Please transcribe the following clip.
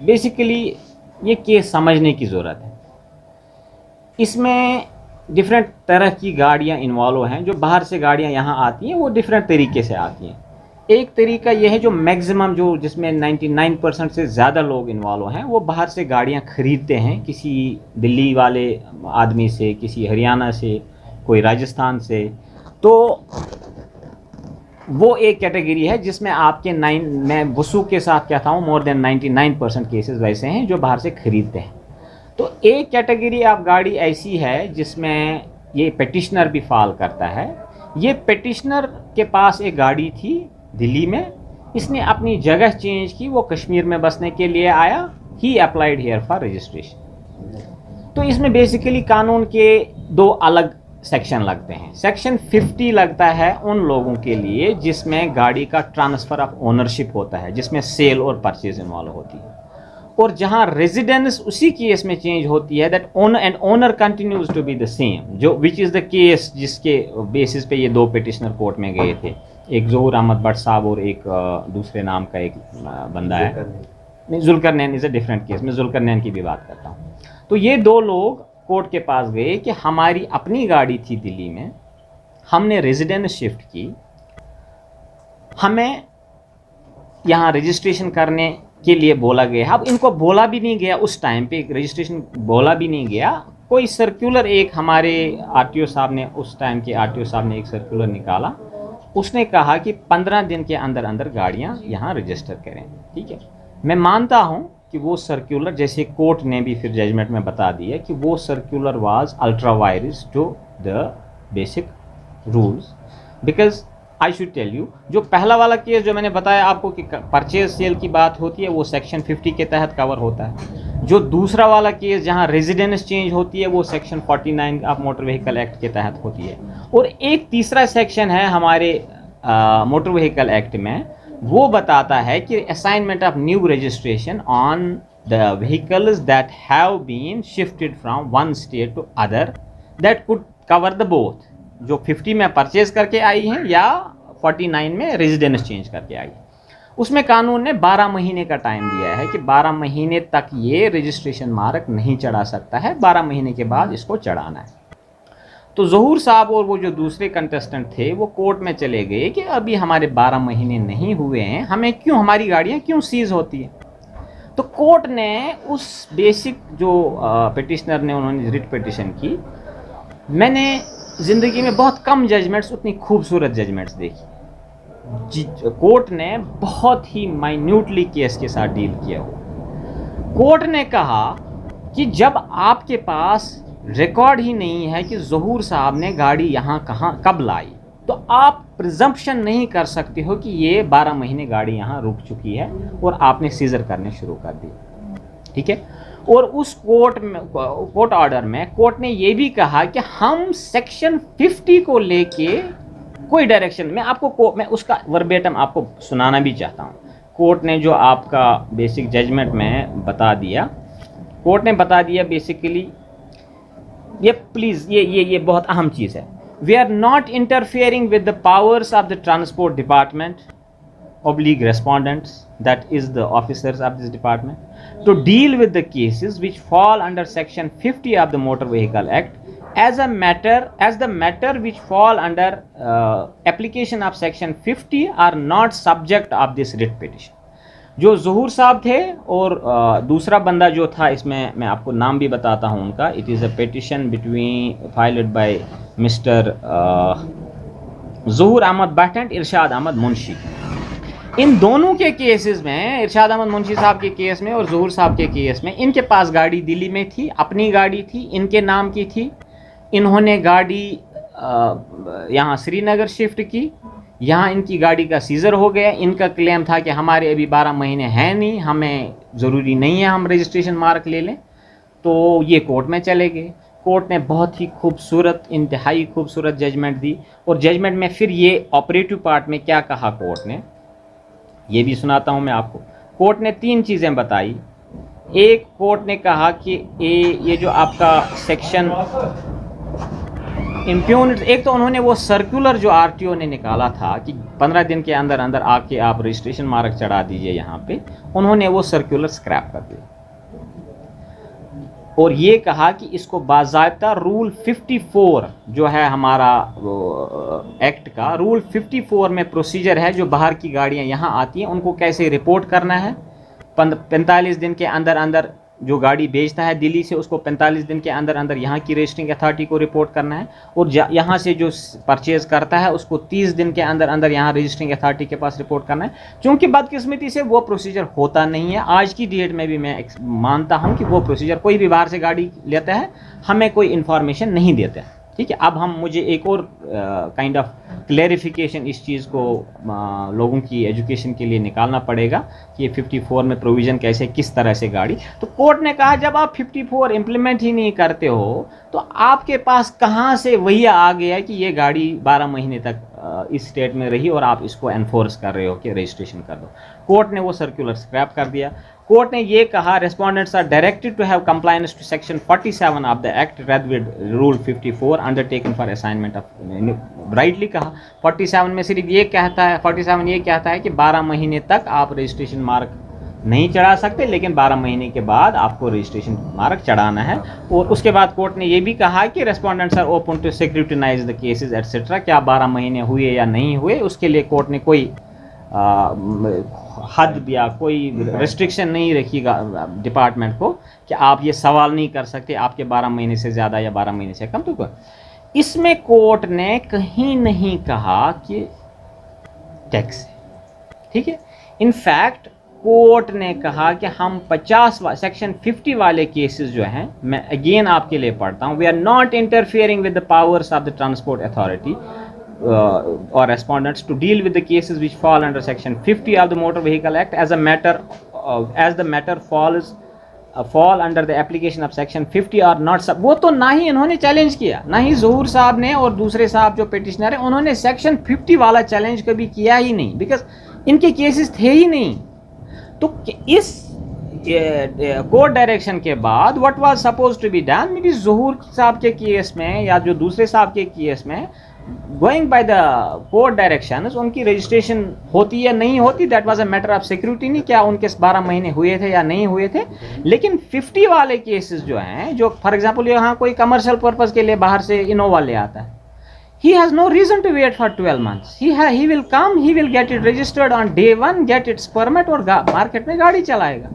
Basically ये case समझने की ज़रूरत है। इसमें डिफरेंट तरह की गाड़ियाँ इन्वॉल्व हैं। जो बाहर से गाड़ियाँ यहाँ आती हैं वो डिफरेंट तरीके से आती हैं। एक तरीका ये है जो मैक्सिमम जो जिसमें 99% से ज़्यादा लोग इन्वॉल्व हैं, वो बाहर से गाड़ियाँ ख़रीदते हैं, किसी दिल्ली वाले आदमी से, किसी हरियाणा से, कोई राजस्थान से। तो वो एक कैटेगरी है जिसमें आपके मैं वसूख के साथ कहता हूँ मोर देन 99% केसेस वैसे हैं जो बाहर से ख़रीदते हैं। तो एक कैटेगरी आप गाड़ी ऐसी है जिसमें ये पेटिशनर भी फॉल करता है। ये पेटिशनर के पास एक गाड़ी थी दिल्ली में, इसने अपनी जगह चेंज की, वो कश्मीर में बसने के लिए आया, ही अप्लाइड हियर फॉर रजिस्ट्रेशन। तो इसमें बेसिकली कानून के दो अलग सेक्शन लगते हैं। सेक्शन 50 लगता है उन लोगों के लिए जिसमें गाड़ी का ट्रांसफ़र ऑफ ओनरशिप होता है, जिसमें सेल और परचेज इन्वॉल्व होती है। और जहां रेजिडेंस उसी केस में चेंज होती है, that owner continues to be the same, जो विच इज़ द केस जिसके बेसिस पे ये दो पिटिशनर कोर्ट में गए थे। एक ज़हूर अहमद भट्ट साहब और एक दूसरे नाम का एक बंदा है, नहीं Zulqarnain is a different case, मैं जुल्करनैन की भी बात करता हूँ। तो ये दो लोग कोर्ट के पास गए कि हमारी अपनी गाड़ी थी दिल्ली में, हमने रेजिडेंस शिफ्ट की, हमें यहाँ रजिस्ट्रेशन करने के लिए बोला गया। अब इनको बोला भी नहीं गया उस टाइम पे, रजिस्ट्रेशन बोला भी नहीं गया। कोई सर्कुलर एक हमारे आरटीओ साहब ने, उस टाइम के आरटीओ साहब ने एक सर्कुलर निकाला, उसने कहा कि 15 दिन के अंदर अंदर गाड़ियाँ यहाँ रजिस्टर करें। ठीक है, मैं मानता हूँ कि वो सर्कुलर, जैसे कोर्ट ने भी फिर जजमेंट में बता दिया कि वो circular was ultra vires to the basic rules, because I should tell you, जो पहला वाला केस जो मैंने बताया आपको कि परचेज सेल की बात होती है, वो सेक्शन 50 के तहत कवर होता है। जो दूसरा वाला केस जहां रेजिडेंस चेंज होती है, वो section 49 of motor vehicle act के तहत होती है। और एक तीसरा सेक्शन है हमारे मोटर व्हीकल एक्ट में, वो बताता है कि assignment of new registration on the vehicles that have been shifted from one state to other, that could cover the both, जो 50 में परचेज करके आई हैं या 49 में रेजिडेंस चेंज करके आई। उसमें कानून ने 12 महीने का टाइम दिया है कि 12 महीने तक ये रजिस्ट्रेशन मार्क नहीं चढ़ा सकता है, 12 महीने के बाद इसको चढ़ाना है। तो ज़हूर साहब और वो जो दूसरे कंटेस्टेंट थे वो कोर्ट में चले गए कि अभी हमारे 12 महीने नहीं हुए हैं, हमें क्यों, हमारी गाड़ियाँ क्यों सीज होती हैं। तो कोर्ट ने उस बेसिक जो पिटिशनर ने, उन्होंने रिट पिटिशन की, मैंने ज़िंदगी में बहुत कम जजमेंट्स, उतनी खूबसूरत जजमेंट्स देखी। कोर्ट ने बहुत ही माइन्यूटली केस के साथ डील किया हो। कोर्ट ने कहा कि जब आपके पास रिकॉर्ड ही नहीं है कि ज़हूर साहब ने गाड़ी यहाँ कहाँ कब लाई, तो आप प्रिजम्पशन नहीं कर सकते हो कि ये 12 महीने गाड़ी यहाँ रुक चुकी है और आपने सीजर करने शुरू कर दिए। ठीक है, और उस कोर्ट ऑर्डर में कोर्ट ने ये भी कहा कि हम सेक्शन 50 को लेके कोई डायरेक्शन में आपको, मैं उसका वर्बेटम आपको सुनाना भी चाहता हूँ। कोर्ट ने जो आपका बेसिक जजमेंट में बता दिया, कोर्ट ने बता दिया बेसिकली, ये प्लीज़ ये बहुत अहम चीज़ है। We are not interfering with the powers of the transport department oblique respondents, that is the officers of this department, to deal with the cases which fall under section 50 of the motor vehicle act as the matter which fall under application of section 50 are not subject of this writ petition। जो ज़हूर साहब थे और दूसरा बंदा जो था, इसमें मैं आपको नाम भी बताता हूँ उनका, it is a petition between filed by mister Zahoor Ahmad Bhat and Irshad Ahmad Munshi. इन दोनों के केसेस में, इरशाद अहमद मुंशी साहब के केस में और ज़हूर साहब के केस में, इनके पास गाड़ी दिल्ली में थी, अपनी गाड़ी थी, इनके नाम की थी। इन्होंने गाड़ी यहाँ श्रीनगर शिफ्ट की, यहाँ इनकी गाड़ी का सीज़र हो गया। इनका क्लेम था कि हमारे अभी 12 महीने हैं नहीं, हमें ज़रूरी नहीं है हम रजिस्ट्रेशन मार्क ले लें। तो ये कोर्ट में चले गए। कोर्ट ने बहुत ही खूबसूरत, इंतहाई खूबसूरत जजमेंट दी। और जजमेंट में फिर ये ऑपरेटिव पार्ट में क्या कहा कोर्ट ने, ये भी सुनाता हूँ मैं आपको। कोर्ट ने 3 चीज़ें बताई। एक, कोर्ट ने कहा कि ये जो आपका सेक्शन इम्प्यूनिटी, एक तो उन्होंने वो सर्कुलर जो आरटीओ ने निकाला था कि 15 दिन के अंदर अंदर आके आप रजिस्ट्रेशन मार्क चढ़ा दीजिए यहाँ पे, उन्होंने वो सर्कुलर स्क्रैप कर दिया और ये कहा कि इसको बाज़ाब्ता रूल 54 जो है हमारा एक्ट का, रूल 54 में प्रोसीजर है जो बाहर की गाड़ियाँ यहाँ आती हैं उनको कैसे रिपोर्ट करना है। 45 दिन के अंदर अंदर जो गाड़ी बेचता है दिल्ली से, उसको 45 दिन के अंदर अंदर यहाँ की रजिस्ट्रिंग अथॉरिटी को रिपोर्ट करना है, और यहाँ से जो परचेज़ करता है उसको 30 दिन के अंदर अंदर यहाँ रजिस्ट्रिंग अथॉरिटी के पास रिपोर्ट करना है। क्योंकि बदकिस्मती से वो प्रोसीजर होता नहीं है। आज की डेट में भी मैं मानता हूँ कि वो प्रोसीजर, कोई भी बाहर से गाड़ी लेता है हमें कोई इन्फॉर्मेशन नहीं देता है, ठीक है। अब हम मुझे एक और काइंड ऑफ क्लैरिफिकेशन इस चीज़ को लोगों की एजुकेशन के लिए निकालना पड़ेगा कि ये 54 में प्रोविज़न कैसे, किस तरह से गाड़ी, तो कोर्ट ने कहा जब आप 54 इम्प्लीमेंट ही नहीं करते हो तो आपके पास कहाँ से वही आ गया कि ये गाड़ी 12 महीने तक इस स्टेट में रही और आप इसको एनफोर्स कर रहे हो कि रजिस्ट्रेशन कर दो। कोर्ट ने वो सर्कुलर स्क्रैप कर दिया। कोर्ट ने ये कहा respondents are directed to have compliance to section 47 of the act read with rule 54 undertaken for assignment of, rightly कहा 47 में सिर्फ ये कहता है, 47 ये कहता है कि 12 महीने तक आप रजिस्ट्रेशन मार्क नहीं चढ़ा सकते, लेकिन 12 महीने के बाद आपको रजिस्ट्रेशन मार्क चढ़ाना है। और उसके बाद कोर्ट ने ये भी कहा कि respondents are open to scrutinize the cases etcetera, क्या 12 महीने हुए या नहीं हुए उसके लिए कोर्ट ने कोई हद या कोई रिस्ट्रिक्शन नहीं रखीगा डिपार्टमेंट को कि आप ये सवाल नहीं कर सकते आपके 12 महीने से ज़्यादा या 12 महीने से कम। तो इसमें कोर्ट ने कहीं नहीं कहा कि टैक्स है, ठीक है। इनफैक्ट कोर्ट ने कहा कि हम 50 सेक्शन 50 वाले केसेस जो हैं, मैं अगेन आपके लिए पढ़ता हूँ, we are not interfering with the powers of the transport authority or respondents to deal with the cases which fall under section 50 of the Motor Vehicle Act as the matter fall under the application of section 50 or not sub। वो तो ना ही इन्होंने challenge किया, ना ही ज़हूर साहब ने और दूसरे साहब जो पिटिशनर है उन्होंने सेक्शन 50 वाला चैलेंज कभी किया ही नहीं, बिकॉज इनके केसेस थे ही नहीं। तो इस कोर्ट डायरेक्शन के बाद what was suppose to be done, maybe Zahoor साहब के केस में या जो दूसरे साहब के केस में going by the court direction उनकी रजिस्ट्रेशन होती या नहीं होती, that was a matter of security, नहीं क्या उनके 12 महीने हुए थे या नहीं हुए थे। लेकिन 50 वाले केसेस जो हैं, जो फॉर एग्जांपल यहाँ कोई कमर्शियल पर्पस के लिए बाहर से इनोवा ले आता है, he has no reason to wait for 12 months, he will come, he will get it registered on day 1, get its permit और मार्केट में गाड़ी चलाएगा।